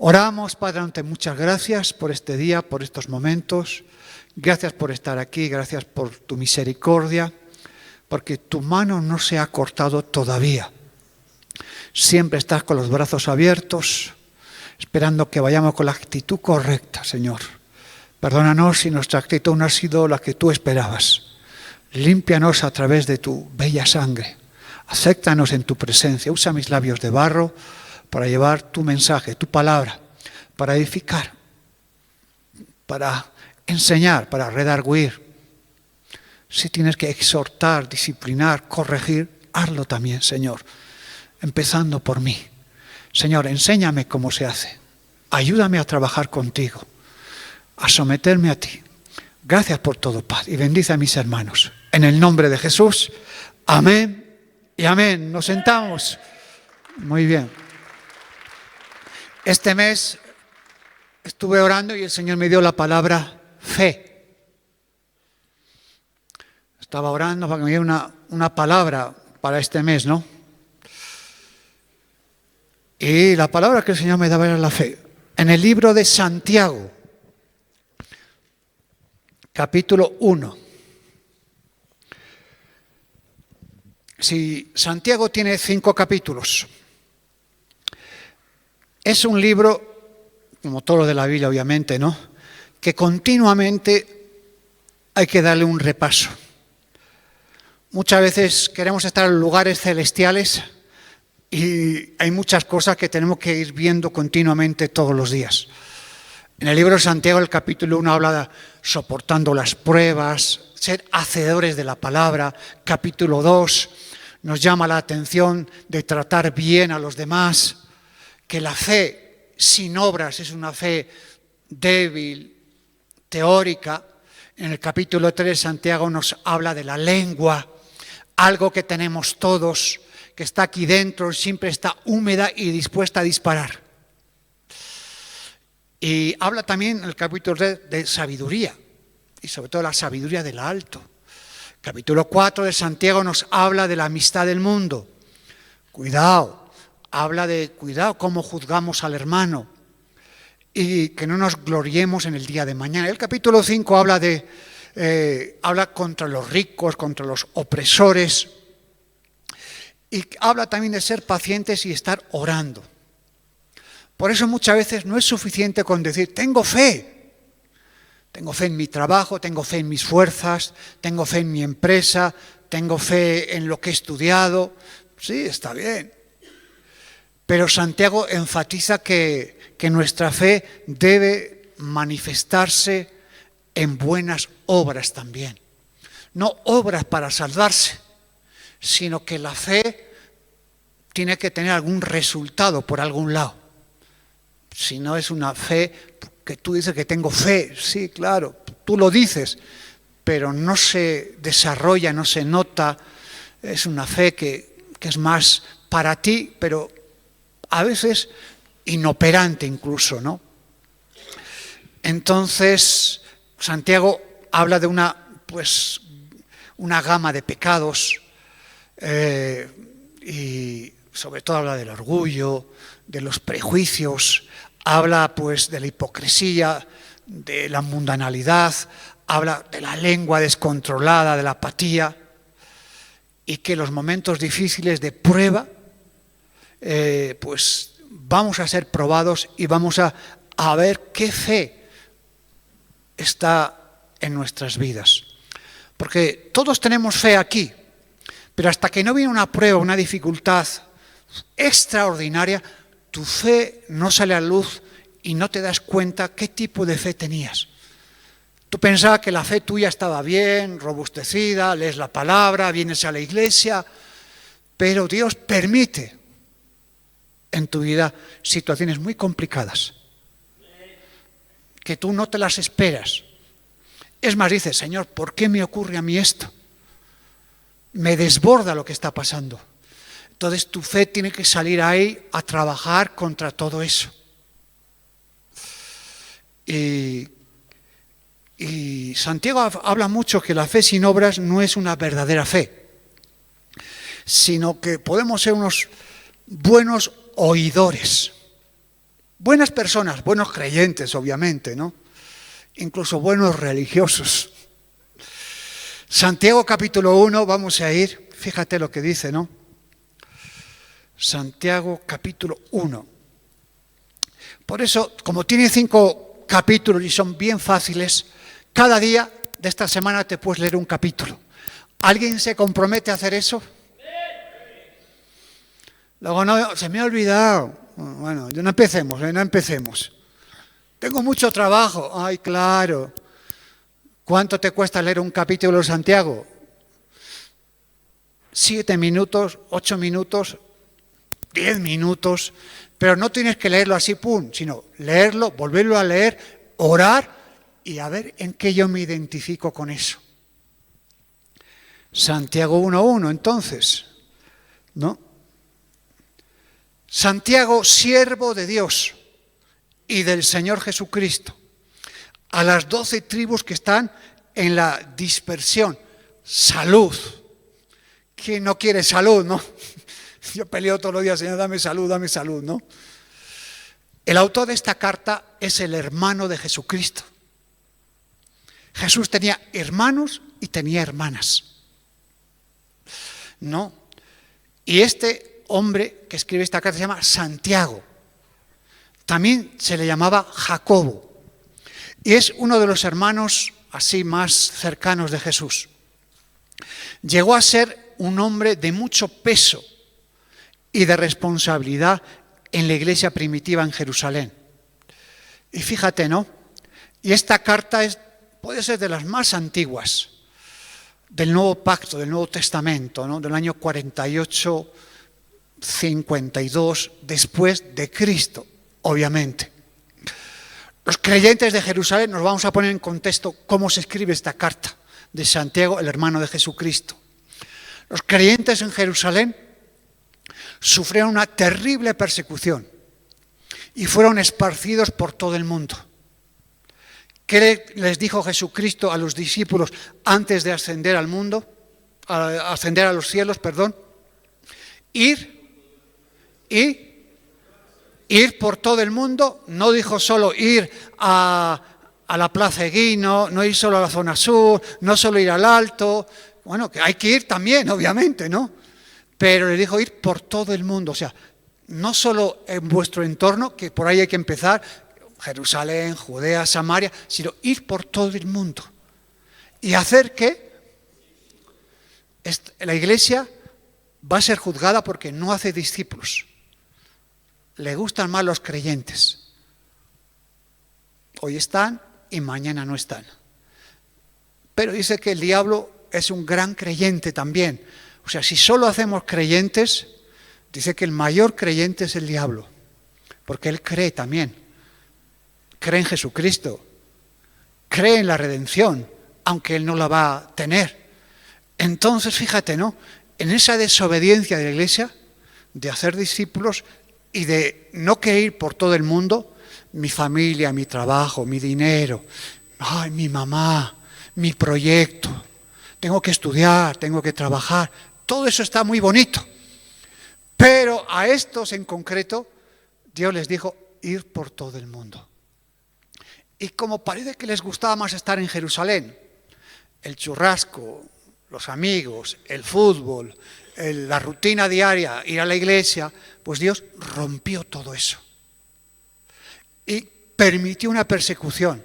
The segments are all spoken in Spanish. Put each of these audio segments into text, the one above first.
Oramos, Padre, ante muchas gracias por este día, por estos momentos. Gracias por estar aquí, gracias por tu misericordia, porque tu mano no se ha cortado todavía. Siempre estás con los brazos abiertos, esperando que vayamos con la actitud correcta, Señor. Perdónanos si nuestra actitud no ha sido la que tú esperabas. Límpianos a través de tu bella sangre. Acéptanos en tu presencia. Usa mis labios de barro para llevar tu mensaje, tu palabra, para edificar, para enseñar, para redarguir. Si tienes que exhortar, disciplinar, corregir, hazlo también, Señor, empezando por mí. Señor, enséñame cómo se hace. Ayúdame a trabajar contigo, a someterme a ti. Gracias por todo, Padre, y bendice a mis hermanos. En el nombre de Jesús, amén y amén. Nos sentamos. Muy bien. Este mes estuve orando y el Señor me dio la palabra fe. Estaba orando para que me diera una palabra para este mes, ¿no? Y la palabra que el Señor me daba era la fe. En el libro de Santiago, capítulo 1. Si Santiago tiene 5 capítulos. Es un libro, como todo lo de la Biblia obviamente, ¿no?, que continuamente hay que darle un repaso. Muchas veces queremos estar en lugares celestiales y hay muchas cosas que tenemos que ir viendo continuamente todos los días. En el libro de Santiago, el capítulo 1 habla de soportando las pruebas, ser hacedores de la palabra. Capítulo 2 nos llama la atención de tratar bien a los demás, que la fe sin obras es una fe débil, teórica. En el capítulo 3 Santiago nos habla de la lengua, algo que tenemos todos, que está aquí dentro, siempre está húmeda y dispuesta a disparar. Y habla también en el capítulo 3 de sabiduría, y sobre todo la sabiduría del alto. Capítulo 4 de Santiago nos habla de la amistad del mundo. Cuidado. Habla de cuidado cómo juzgamos al hermano y que no nos gloriemos en el día de mañana. El capítulo 5 habla contra los ricos, contra los opresores, y habla también de ser pacientes y estar orando. Por eso muchas veces no es suficiente con decir, tengo fe. Tengo fe en mi trabajo, tengo fe en mis fuerzas, tengo fe en mi empresa, tengo fe en lo que he estudiado. Sí, está bien. Pero Santiago enfatiza que nuestra fe debe manifestarse en buenas obras también. No obras para salvarse, sino que la fe tiene que tener algún resultado por algún lado. Si no es una fe que tú dices que tengo fe, sí, claro, tú lo dices, pero no se desarrolla, no se nota. Es una fe que es más para ti, pero a veces inoperante incluso, ¿no? Entonces, Santiago habla de una gama de pecados y sobre todo habla del orgullo, de los prejuicios, habla de la hipocresía, de la mundanalidad, habla de la lengua descontrolada, de la apatía, y que los momentos difíciles de prueba vamos a ser probados y vamos a ver qué fe está en nuestras vidas. Porque todos tenemos fe aquí, pero hasta que no viene una prueba, una dificultad extraordinaria, tu fe no sale a luz y no te das cuenta qué tipo de fe tenías. Tú pensabas que la fe tuya estaba bien, robustecida, lees la palabra, vienes a la iglesia, pero Dios permite en tu vida situaciones muy complicadas que tú no te las esperas. Es más, dices, Señor, ¿por qué me ocurre a mí esto? Me desborda lo que está pasando. Entonces tu fe tiene que salir ahí a trabajar contra todo eso. Y Santiago habla mucho que la fe sin obras no es una verdadera fe, sino que podemos ser unos buenos oidores, Buenas personas, buenos creyentes, obviamente, ¿no? Incluso buenos religiosos. Santiago capítulo 1, vamos a ir, fíjate lo que dice, ¿no? Santiago capítulo 1. Por eso, como tiene 5 capítulos y son bien fáciles, cada día de esta semana te puedes leer un capítulo. ¿Alguien se compromete a hacer eso? Luego, no, se me ha olvidado. Bueno, no empecemos. Tengo mucho trabajo. Ay, claro. ¿Cuánto te cuesta leer un capítulo de Santiago? 7 minutos, 8 minutos, 10 minutos. Pero no tienes que leerlo así, pum, sino leerlo, volverlo a leer, orar y a ver en qué yo me identifico con eso. Santiago 1:1, entonces, ¿no? Santiago, siervo de Dios y del Señor Jesucristo, a las 12 tribus que están en la dispersión. Salud. ¿Quién no quiere salud, no? Yo peleo todos los días, Señor, dame salud, ¿no? El autor de esta carta es el hermano de Jesucristo. Jesús tenía hermanos y tenía hermanas, ¿no? Y este hombre que escribe esta carta se llama Santiago. También se le llamaba Jacobo. Y es uno de los hermanos así más cercanos de Jesús. Llegó a ser un hombre de mucho peso y de responsabilidad en la iglesia primitiva en Jerusalén. Y fíjate, ¿no? Y esta carta puede ser de las más antiguas del Nuevo Pacto, del Nuevo Testamento, ¿no? Del año 48, 52 después de Cristo, obviamente. Los creyentes de Jerusalén, nos vamos a poner en contexto cómo se escribe esta carta de Santiago, el hermano de Jesucristo. Los creyentes en Jerusalén sufrieron una terrible persecución y fueron esparcidos por todo el mundo. ¿Qué les dijo Jesucristo a los discípulos antes de ascender al mundo? Ascender a los cielos, perdón. Ir por todo el mundo. No dijo solo ir a la Plaza Eguino, no ir solo a la zona sur, no solo ir al Alto. Bueno, que hay que ir también, obviamente, ¿no? Pero le dijo ir por todo el mundo. O sea, no solo en vuestro entorno, que por ahí hay que empezar, Jerusalén, Judea, Samaria, sino ir por todo el mundo. Y hacer que la iglesia va a ser juzgada porque no hace discípulos. Le gustan más los creyentes. Hoy están y mañana no están. Pero dice que el diablo es un gran creyente también. O sea, si solo hacemos creyentes, dice que el mayor creyente es el diablo. Porque él cree también. Cree en Jesucristo. Cree en la redención, aunque él no la va a tener. Entonces, fíjate, ¿no? En esa desobediencia de la iglesia, de hacer discípulos y de no querer ir por todo el mundo, mi familia, mi trabajo, mi dinero, ay, mi mamá, mi proyecto, tengo que estudiar, tengo que trabajar, todo eso está muy bonito. Pero a estos en concreto, Dios les dijo ir por todo el mundo. Y como parece que les gustaba más estar en Jerusalén, el churrasco, los amigos, el fútbol, la rutina diaria, ir a la iglesia, pues Dios rompió todo eso. Y permitió una persecución.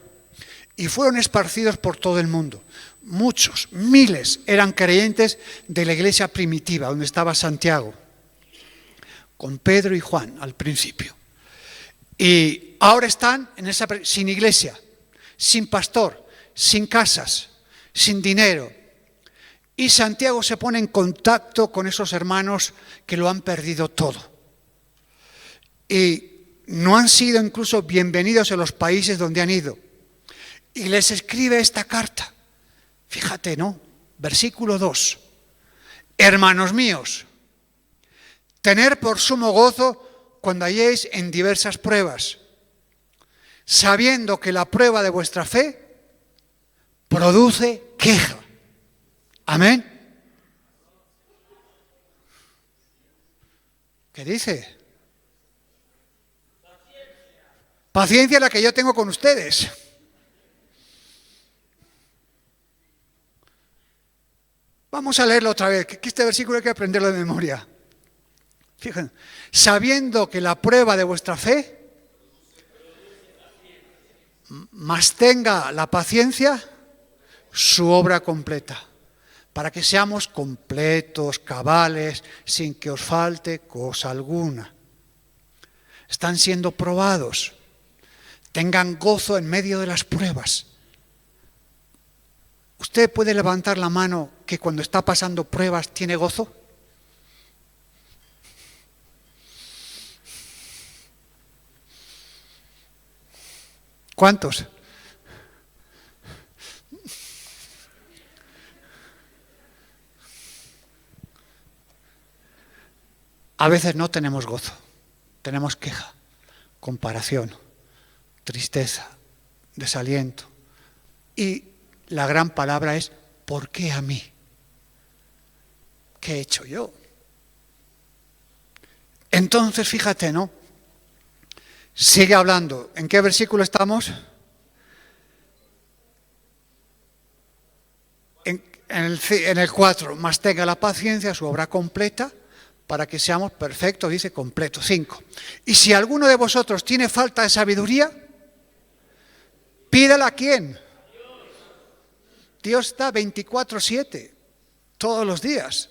Y fueron esparcidos por todo el mundo. Muchos, miles, eran creyentes de la iglesia primitiva, donde estaba Santiago, con Pedro y Juan al principio. Y ahora están sin iglesia, sin pastor, sin casas, sin dinero. Y Santiago se pone en contacto con esos hermanos que lo han perdido todo. Y no han sido incluso bienvenidos en los países donde han ido. Y les escribe esta carta. Fíjate, ¿no? Versículo 2. Hermanos míos, tener por sumo gozo cuando halléis en diversas pruebas, sabiendo que la prueba de vuestra fe produce queja. Amén. ¿Qué dice? Paciencia la que yo tengo con ustedes. Vamos a leerlo otra vez, que este versículo hay que aprenderlo de memoria. Fíjense, sabiendo que la prueba de vuestra fe más tenga la paciencia su obra completa, para que seamos completos, cabales, sin que os falte cosa alguna. Están siendo probados. Tengan gozo en medio de las pruebas. ¿Usted puede levantar la mano que cuando está pasando pruebas tiene gozo? ¿Cuántos? A veces no tenemos gozo, tenemos queja, comparación, tristeza, desaliento. Y la gran palabra es, ¿por qué a mí? ¿Qué he hecho yo? Entonces, fíjate, ¿no? Sigue hablando. ¿En qué versículo estamos? En el 4. Más tenga la paciencia, su obra completa, para que seamos perfectos, dice completo. 5. Y si alguno de vosotros tiene falta de sabiduría, pídala a ¿quién? Dios está 24/7, todos los días,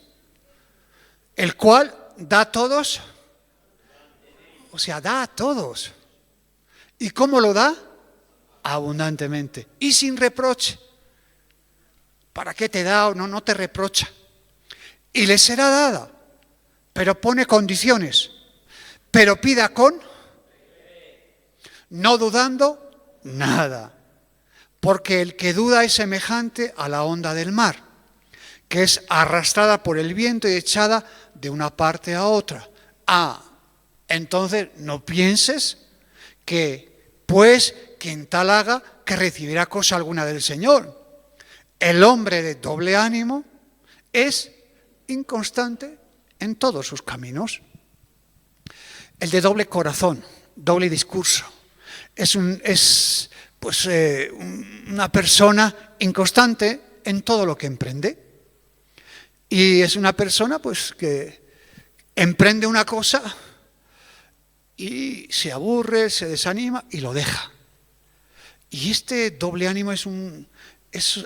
el cual da a todos, o sea, da a todos. ¿Y cómo lo da? Abundantemente y sin reproche. ¿Para qué te da o no te reprocha? Y le será dada, pero pone condiciones. Pero pida con, no dudando nada. Porque el que duda es semejante a la onda del mar, que es arrastrada por el viento y echada de una parte a otra. Entonces no pienses que, pues, quien tal haga, que recibirá cosa alguna del Señor. El hombre de doble ánimo es inconstante en todos sus caminos. El de doble corazón, doble discurso, es una persona inconstante en todo lo que emprende. Y es una persona pues que emprende una cosa y se aburre, se desanima y lo deja. Y este doble ánimo es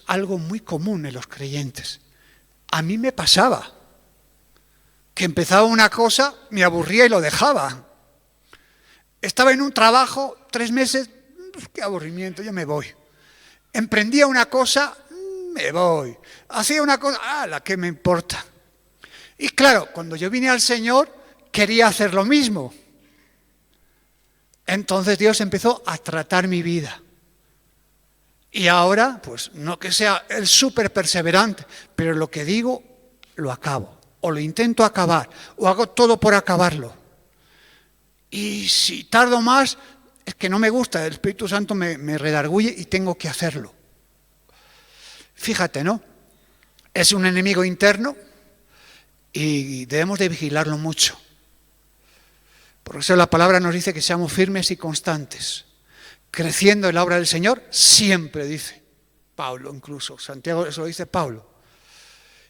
algo muy común en los creyentes. A mí me pasaba que empezaba una cosa, me aburría y lo dejaba. Estaba en un trabajo 3 meses, qué aburrimiento, yo me voy. Emprendía una cosa, me voy. Hacía una cosa, la que me importa. Y claro, cuando yo vine al Señor, quería hacer lo mismo. Entonces Dios empezó a tratar mi vida. Y ahora, pues no que sea el súper perseverante, pero lo que digo, lo acabo. O lo intento acabar, o hago todo por acabarlo. Y si tardo más, es que no me gusta, el Espíritu Santo me redarguye y tengo que hacerlo. Fíjate, ¿no? Es un enemigo interno y debemos de vigilarlo mucho. Por eso la palabra nos dice que seamos firmes y constantes, creciendo en la obra del Señor, siempre, dice Pablo incluso. Santiago, eso lo dice Pablo.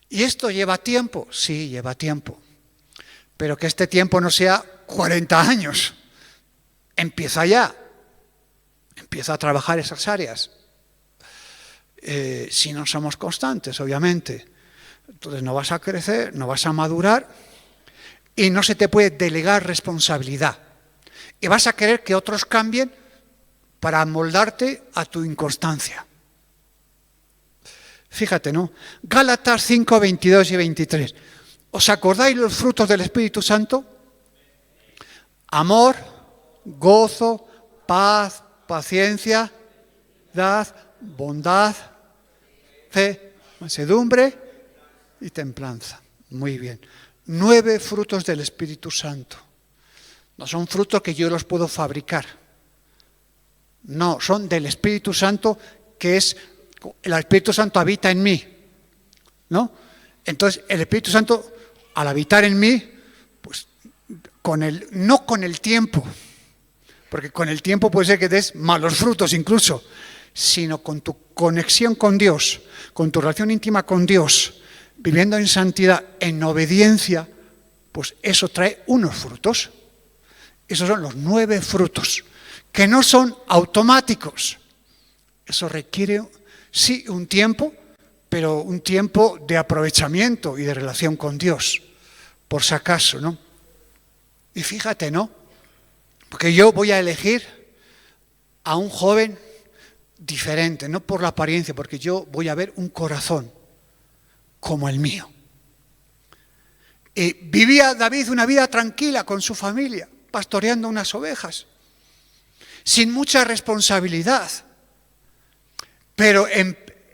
¿Y esto lleva tiempo? Sí, lleva tiempo. Pero que este tiempo no sea 40 años. Empieza ya. Empieza a trabajar esas áreas. Si no somos constantes, obviamente. Entonces no vas a crecer, no vas a madurar y no se te puede delegar responsabilidad. Y vas a querer que otros cambien para amoldarte a tu inconstancia. Fíjate, ¿no? Gálatas 5, 22 y 23. ¿Os acordáis los frutos del Espíritu Santo? Amor, gozo, paz, paciencia, bondad, fe, mansedumbre y templanza. Muy bien. 9 frutos del Espíritu Santo. No son frutos que yo los puedo fabricar. No, son del Espíritu Santo, que es, el Espíritu Santo habita en mí, ¿no? Entonces, el Espíritu Santo, al habitar en mí, pues, no con el tiempo, porque con el tiempo puede ser que des malos frutos incluso, sino con tu conexión con Dios, con tu relación íntima con Dios, viviendo en santidad, en obediencia, pues eso trae unos frutos. Esos son los 9 frutos, que no son automáticos. Eso requiere, sí, un tiempo, pero un tiempo de aprovechamiento y de relación con Dios, por si acaso, ¿no? Y fíjate, ¿no? Porque yo voy a elegir a un joven diferente, no por la apariencia, porque yo voy a ver un corazón como el mío. Y vivía David una vida tranquila con su familia, pastoreando unas ovejas, sin mucha responsabilidad, pero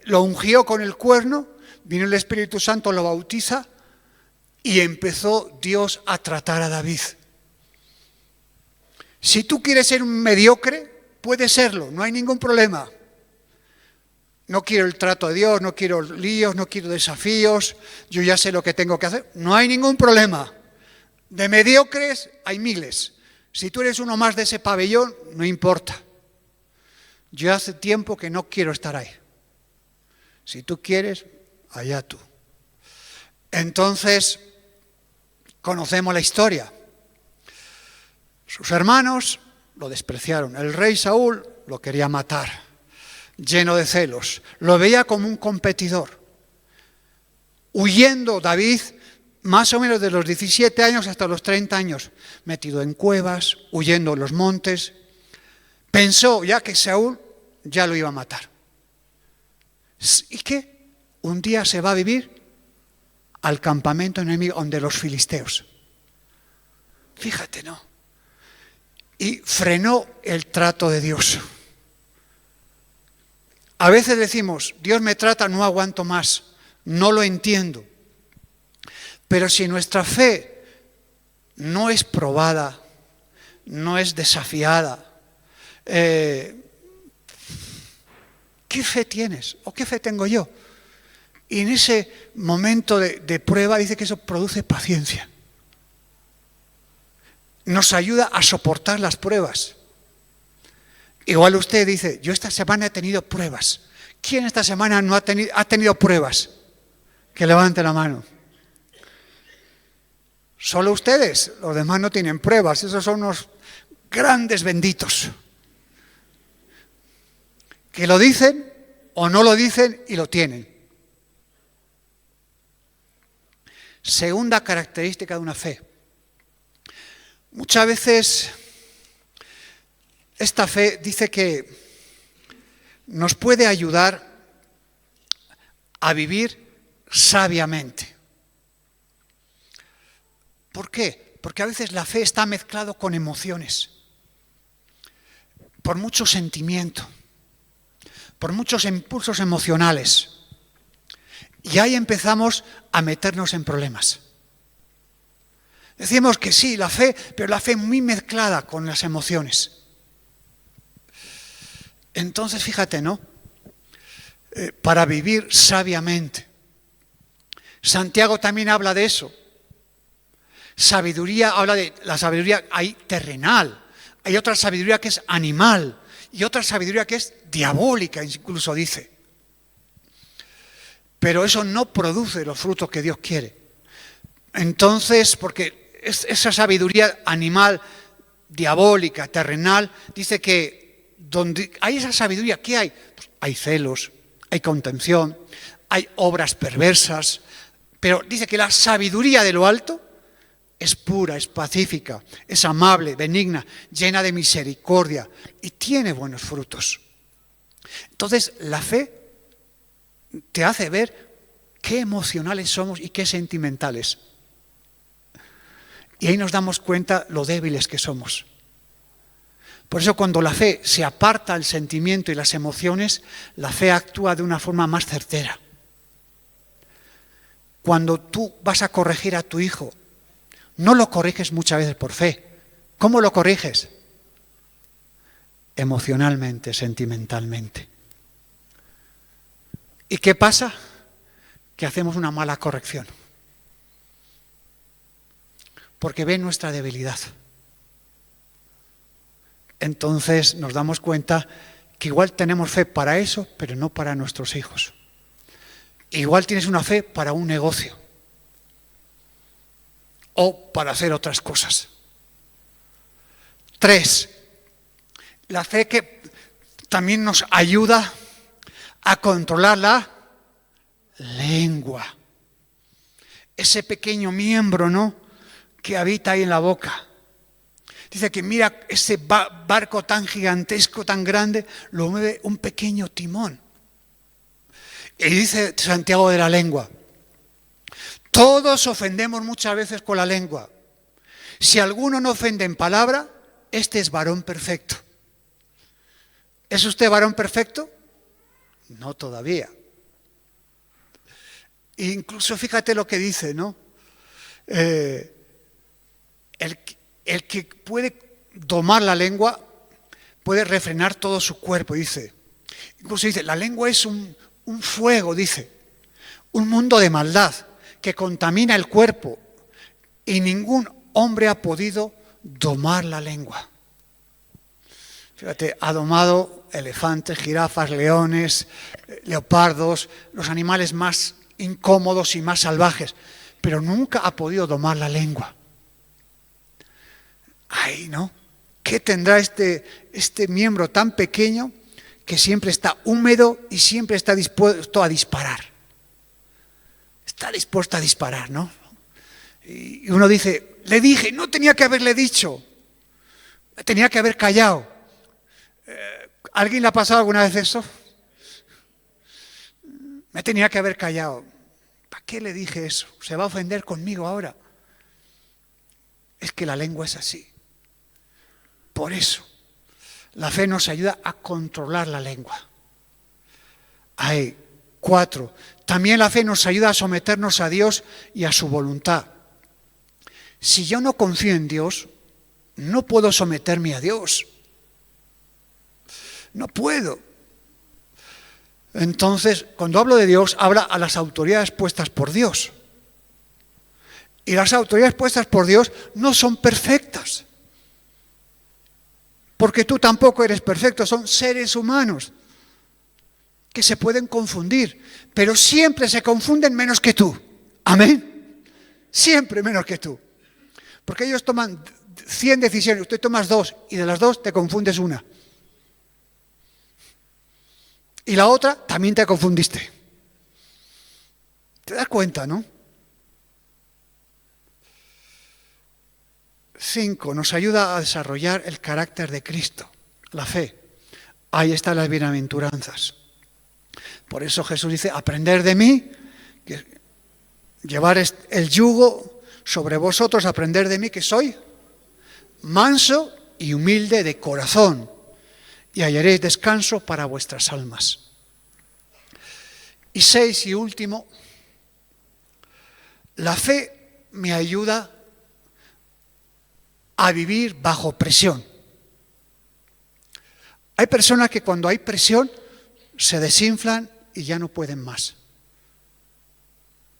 lo ungió con el cuerno, vino el Espíritu Santo, lo bautiza y empezó Dios a tratar a David. Si tú quieres ser un mediocre, puedes serlo, no hay ningún problema. No quiero el trato de Dios, no quiero líos, no quiero desafíos, yo ya sé lo que tengo que hacer, no hay ningún problema. De mediocres hay miles. Si tú eres uno más de ese pabellón, no importa. Yo hace tiempo que no quiero estar ahí. Si tú quieres, allá tú. Entonces, conocemos la historia. Sus hermanos lo despreciaron. El rey Saúl lo quería matar, lleno de celos. Lo veía como un competidor. Huyendo David, más o menos de los 17 años hasta los 30 años, metido en cuevas, huyendo en los montes. Pensó ya que Saúl ya lo iba a matar. ¿Y qué? Un día se va a vivir al campamento enemigo, donde los filisteos. Fíjate, ¿no? Y frenó el trato de Dios. A veces decimos, Dios me trata, no aguanto más, no lo entiendo. Pero si nuestra fe no es probada, no es desafiada, ¿qué fe tienes? ¿O qué fe tengo yo? Y en ese momento de prueba dice que eso produce paciencia. Nos ayuda a soportar las pruebas. Igual usted dice, yo esta semana he tenido pruebas. ¿Quién esta semana no ha tenido pruebas? Que levante la mano. Solo ustedes, los demás no tienen pruebas. Esos son unos grandes benditos. Que lo dicen o no lo dicen y lo tienen. Segunda característica de una fe. Muchas veces esta fe dice que nos puede ayudar a vivir sabiamente. ¿Por qué? Porque a veces la fe está mezclada con emociones, por mucho sentimiento, por muchos impulsos emocionales. Y ahí empezamos a meternos en problemas. Decimos que sí, la fe, pero la fe muy mezclada con las emociones. Entonces, fíjate, ¿no? Para vivir sabiamente. Santiago también habla de eso. Sabiduría, habla de la sabiduría, hay terrenal, hay otra sabiduría que es animal y otra sabiduría que es diabólica, incluso dice. Pero eso no produce los frutos que Dios quiere. Entonces, porque esa sabiduría animal, diabólica, terrenal, dice que donde hay esa sabiduría, ¿qué hay? Pues hay celos, hay contención, hay obras perversas, pero dice que la sabiduría de lo alto es pura, es pacífica, es amable, benigna, llena de misericordia y tiene buenos frutos. Entonces, la fe te hace ver qué emocionales somos y qué sentimentales. Y ahí nos damos cuenta lo débiles que somos. Por eso cuando la fe se aparta del sentimiento y las emociones, la fe actúa de una forma más certera. Cuando tú vas a corregir a tu hijo, no lo corriges muchas veces por fe. ¿Cómo lo corriges? Emocionalmente, sentimentalmente. ¿Y qué pasa? Que hacemos una mala corrección. Porque ven nuestra debilidad. entonces nos damos cuenta que igual tenemos fe para eso, pero no para nuestros hijos. Igual tienes una fe para un negocio o para hacer otras cosas. 3, la fe que también nos ayuda a controlar la lengua. Ese pequeño miembro, ¿no?, que habita ahí en la boca. Dice que mira ese barco tan gigantesco, tan grande, lo mueve un pequeño timón. Y dice Santiago de la lengua, todos ofendemos muchas veces con la lengua. Si alguno no ofende en palabra, este es varón perfecto. ¿Es usted varón perfecto? No todavía. E incluso fíjate lo que dice, ¿no? El que puede domar la lengua puede refrenar todo su cuerpo, dice. Incluso dice, la lengua es un fuego, dice, un mundo de maldad que contamina el cuerpo y ningún hombre ha podido domar la lengua. Fíjate, ha domado elefantes, jirafas, leones, leopardos, los animales más incómodos y más salvajes, pero nunca ha podido domar la lengua. Ay, ¿no? ¿Qué tendrá este miembro tan pequeño que siempre está húmedo y siempre está dispuesto a disparar? Está dispuesto a disparar, ¿no? Y uno dice, le dije, no tenía que haberle dicho, tenía que haber callado. ¿Alguien le ha pasado alguna vez eso? Me tenía que haber callado. ¿Para qué le dije eso? ¿Se va a ofender conmigo ahora? Es que la lengua es así. Por eso, la fe nos ayuda a controlar la lengua. 4. También la fe nos ayuda a someternos a Dios y a su voluntad. Si yo no confío en Dios, no puedo someterme a Dios. No puedo. Entonces, cuando hablo de Dios, habla a las autoridades puestas por Dios. Y las autoridades puestas por Dios no son perfectas. Porque tú tampoco eres perfecto, son seres humanos que se pueden confundir, pero siempre se confunden menos que tú. Amén. Siempre menos que tú. Porque ellos toman 100 decisiones, usted tomas 2 y de las 2 te confundes una. Y la otra también te confundiste. ¿Te das cuenta, no? 5. Nos ayuda a desarrollar el carácter de Cristo, la fe. Ahí están las bienaventuranzas. Por eso Jesús dice, aprender de mí, llevar el yugo sobre vosotros, aprender de mí que soy manso y humilde de corazón, y hallaréis descanso para vuestras almas. Y 6 y último, la fe me ayuda a vivir bajo presión. Hay personas que cuando hay presión se desinflan y ya no pueden más.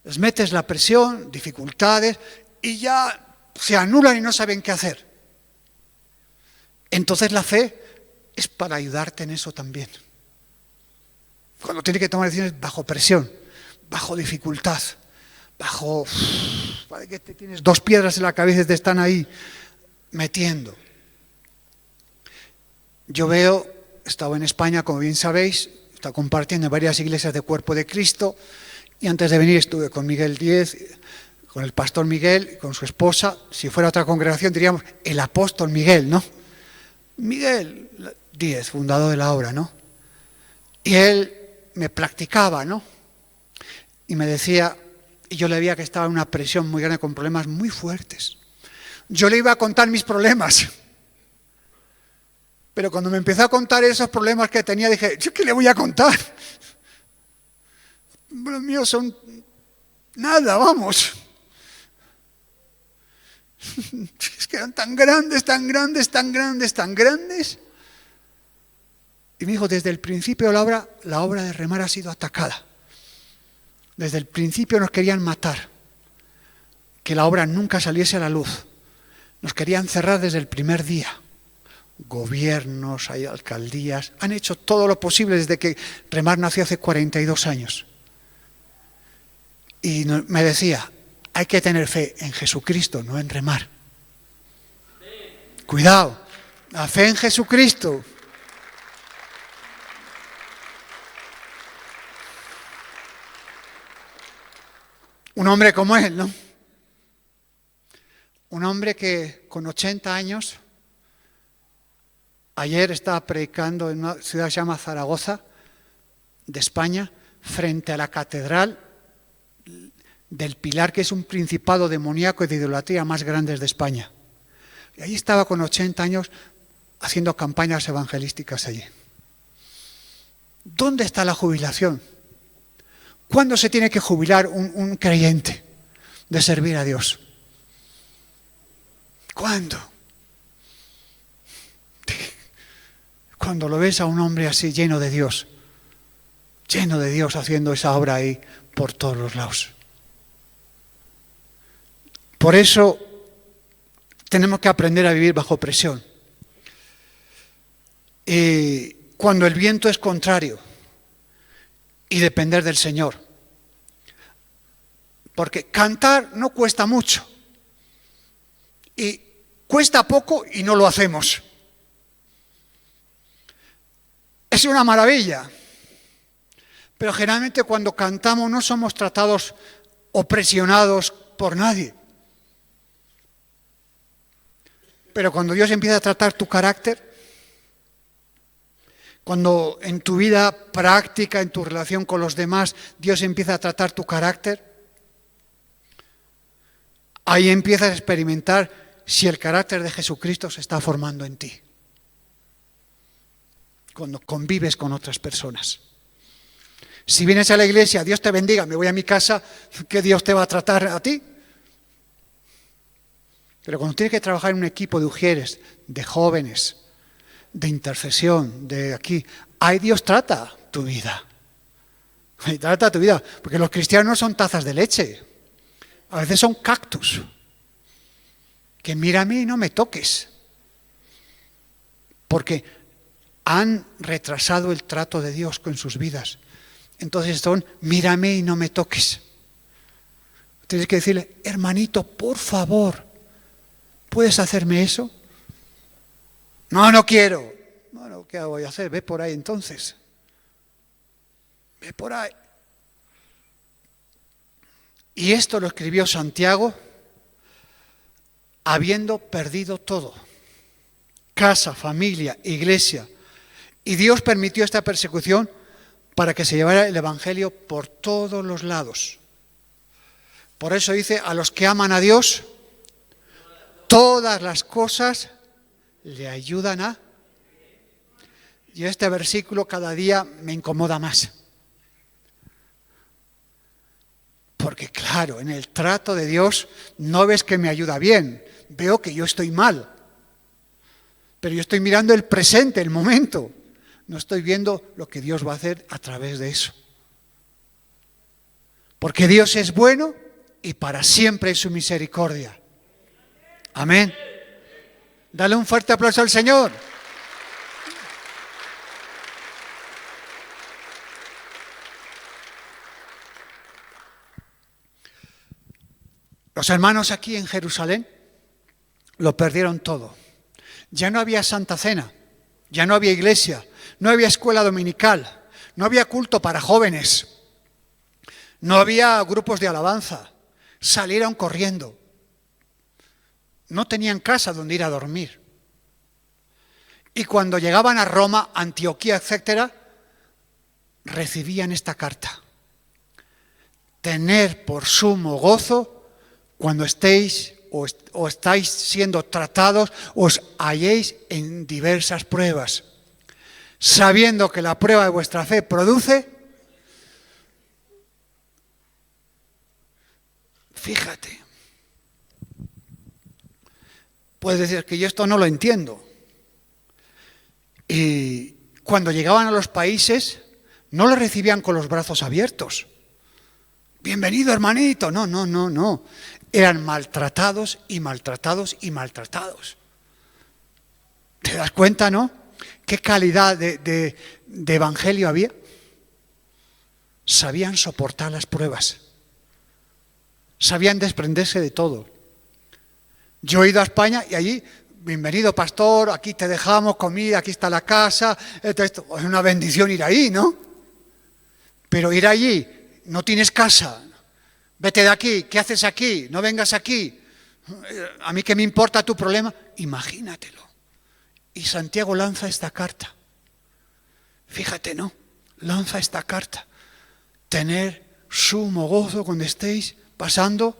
Les metes la presión, dificultades, y ya se anulan y no saben qué hacer. Entonces la fe es para ayudarte en eso también. Cuando tienes que tomar decisiones bajo presión, bajo dificultad, parece que te tienes 2 piedras en la cabeza y te están ahí metiendo. Yo veo, he estado en España, como bien sabéis, he estado compartiendo en varias iglesias de Cuerpo de Cristo, y antes de venir estuve con Miguel Díez, con el pastor Miguel y con su esposa. Si fuera otra congregación diríamos el apóstol Miguel, ¿no? Miguel Díez, fundador de la obra, ¿no? Y él me practicaba, ¿no? Y me decía, y yo le veía que estaba en una presión muy grande con problemas muy fuertes. Yo le iba a contar mis problemas. Pero cuando me empezó a contar esos problemas que tenía, dije, ¿yo qué le voy a contar? Los míos son nada, vamos. Es que eran tan grandes, tan grandes, tan grandes, tan grandes. Y me dijo, desde el principio de la obra de remar ha sido atacada. Desde el principio nos querían matar, que la obra nunca saliese a la luz. Nos querían cerrar desde el primer día. gobiernos, hay alcaldías, han hecho todo lo posible desde que Remar nació hace 42 años. Y me decía, hay que tener fe en Jesucristo, no en Remar. Cuidado, la fe en Jesucristo. Un hombre como él, ¿no? Un hombre que con 80 años, ayer estaba predicando en una ciudad que se llama Zaragoza, de España, frente a la catedral del Pilar, que es un principado demoníaco y de idolatría más grandes de España. Y ahí estaba con 80 años haciendo campañas evangelísticas allí. ¿Dónde está la jubilación? ¿Cuándo se tiene que jubilar un creyente de servir a Dios? ¿Cuándo? Cuando lo ves a un hombre así lleno de Dios haciendo esa obra ahí por todos los lados. Por eso tenemos que aprender a vivir bajo presión. Y cuando el viento es contrario, y depender del Señor. Porque cantar no cuesta mucho. Y cuesta poco y no lo hacemos. Es una maravilla. Pero generalmente cuando cantamos no somos tratados o presionados por nadie. Pero cuando Dios empieza a tratar tu carácter, cuando en tu vida práctica, en tu relación con los demás, Dios empieza a tratar tu carácter, ahí empiezas a experimentar si el carácter de Jesucristo se está formando en ti. Cuando convives con otras personas. Si vienes a la iglesia, Dios te bendiga, me voy a mi casa, ¿qué Dios te va a tratar a ti? Pero cuando tienes que trabajar en un equipo de ujieres, de jóvenes, de intercesión, de aquí, ahí Dios trata tu vida. Ahí trata tu vida, porque los cristianos no son tazas de leche, a veces son cactus, que mira a mí y no me toques, porque han retrasado el trato de Dios con sus vidas. Entonces son, mírame y no me toques. Tienes que decirle, hermanito, por favor, ¿puedes hacerme eso? No, no quiero. Bueno, ¿qué voy a hacer? Ve por ahí entonces. Ve por ahí. Y esto lo escribió Santiago habiendo perdido todo. Casa, familia, iglesia. Y Dios permitió esta persecución para que se llevara el Evangelio por todos los lados. Por eso dice, a los que aman a Dios, todas las cosas le ayudan a... Y este versículo cada día me incomoda más. Porque claro, en el trato de Dios no ves que me ayuda bien, veo que yo estoy mal. Pero yo estoy mirando el presente, el momento. No estoy viendo lo que Dios va a hacer a través de eso. Porque Dios es bueno y para siempre es su misericordia. Amén. Dale un fuerte aplauso al Señor. Los hermanos aquí en Jerusalén lo perdieron todo. Ya no había Santa Cena, ya no había iglesia, no había escuela dominical, no había culto para jóvenes, no había grupos de alabanza. Salieron corriendo. No tenían casa donde ir a dormir. Y cuando llegaban a Roma, Antioquía, etc., recibían esta carta. Tener por sumo gozo cuando estéis o estáis siendo tratados, os halléis en diversas pruebas, sabiendo que la prueba de vuestra fe produce, fíjate, puedes decir que yo esto no lo entiendo. Y cuando llegaban a los países, no lo recibían con los brazos abiertos. Bienvenido, hermanito. No. Eran maltratados y maltratados y maltratados. ¿Te das cuenta, no? ¿Qué calidad de evangelio había? Sabían soportar las pruebas. Sabían desprenderse de todo. Yo he ido a España y allí, bienvenido pastor, aquí te dejamos comida, aquí está la casa. Esto es una bendición ir ahí, ¿no? Pero ir allí, no tienes casa, vete de aquí, ¿qué haces aquí? No vengas aquí. A mí qué me importa tu problema, imagínatelo. Y Santiago lanza esta carta. Fíjate, ¿no? Lanza esta carta. Tener sumo gozo cuando estéis pasando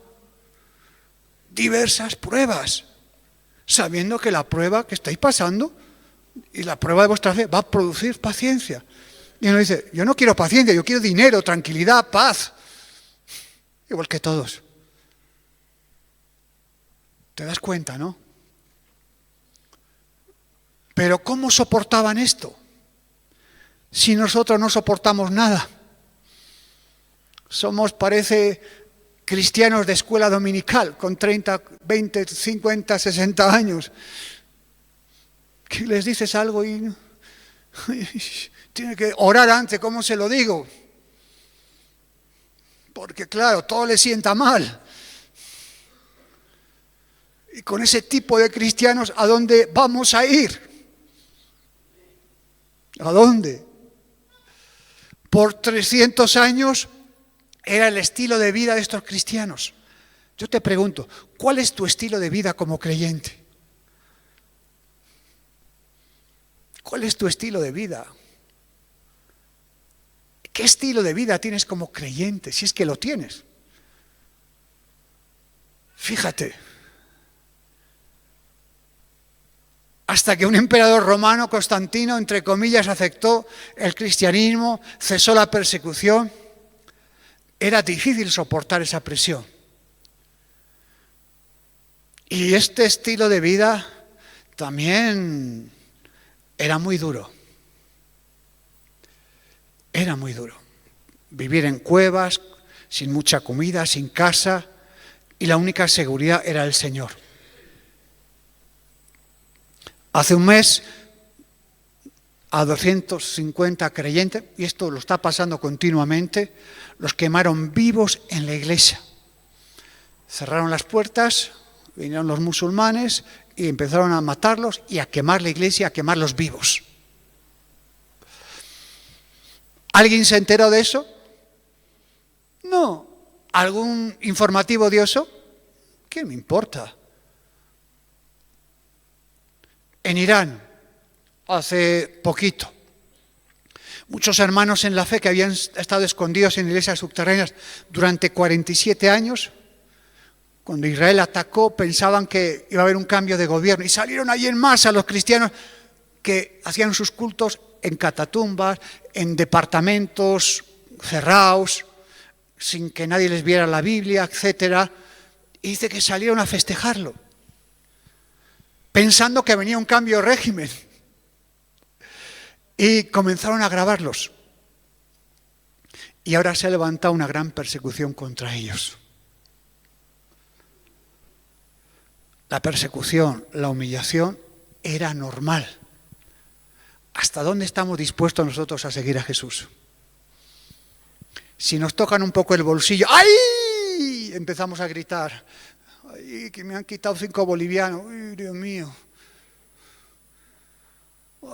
diversas pruebas, sabiendo que la prueba que estáis pasando y la prueba de vuestra fe va a producir paciencia. Y uno dice, yo no quiero paciencia, yo quiero dinero, tranquilidad, paz. Igual que todos. ¿Te das cuenta, no? Pero ¿cómo soportaban esto? Si nosotros no soportamos nada. Somos, parece, cristianos de escuela dominical, con 30, 20, 50, 60 años. Que les dices algo y tiene que orar antes, ¿cómo se lo digo? Porque claro, todo le sienta mal. Y con ese tipo de cristianos, ¿a dónde vamos a ir? ¿A dónde? Por 300 años era el estilo de vida de estos cristianos. Yo te pregunto, ¿cuál es tu estilo de vida como creyente? ¿Cuál es tu estilo de vida? ¿Qué estilo de vida tienes como creyente? Si es que lo tienes. Fíjate. Hasta que un emperador romano, Constantino, entre comillas, aceptó el cristianismo, cesó la persecución, era difícil soportar esa presión. Y este estilo de vida también era muy duro. Era muy duro. Vivir en cuevas, sin mucha comida, sin casa, y la única seguridad era el Señor. Hace un mes, a 250 creyentes, y esto lo está pasando continuamente, los quemaron vivos en la iglesia. Cerraron las puertas, vinieron los musulmanes y empezaron a matarlos y a quemar la iglesia, a quemarlos vivos. ¿Alguien se enteró de eso? No. ¿Algún informativo dio eso? ¿Qué me importa? En Irán, hace poquito, muchos hermanos en la fe que habían estado escondidos en iglesias subterráneas durante 47 años, cuando Israel atacó, pensaban que iba a haber un cambio de gobierno y salieron allí en masa los cristianos que hacían sus cultos en catatumbas, en departamentos cerrados, sin que nadie les viera la Biblia, etc. Y dice que salieron a festejarlo, pensando que venía un cambio de régimen. Y comenzaron a grabarlos. Y ahora se ha levantado una gran persecución contra ellos. La persecución, la humillación era normal. ¿Hasta dónde estamos dispuestos nosotros a seguir a Jesús? Si nos tocan un poco el bolsillo, ¡ay!, empezamos a gritar. ¡Ay, que me han quitado 5 bolivianos! ¡Ay, Dios mío!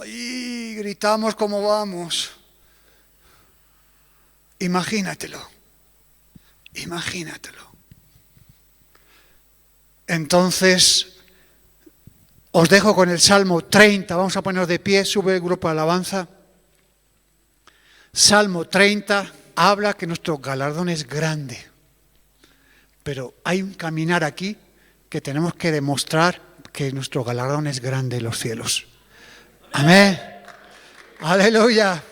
¡Ay, gritamos como vamos! Imagínatelo. Imagínatelo. Entonces, os dejo con el Salmo 30. Vamos a ponernos de pie, sube el grupo de alabanza. Salmo 30 habla que nuestro galardón es grande. Pero hay un caminar aquí que tenemos que demostrar que nuestro galardón es grande en los cielos. Amén. Aleluya.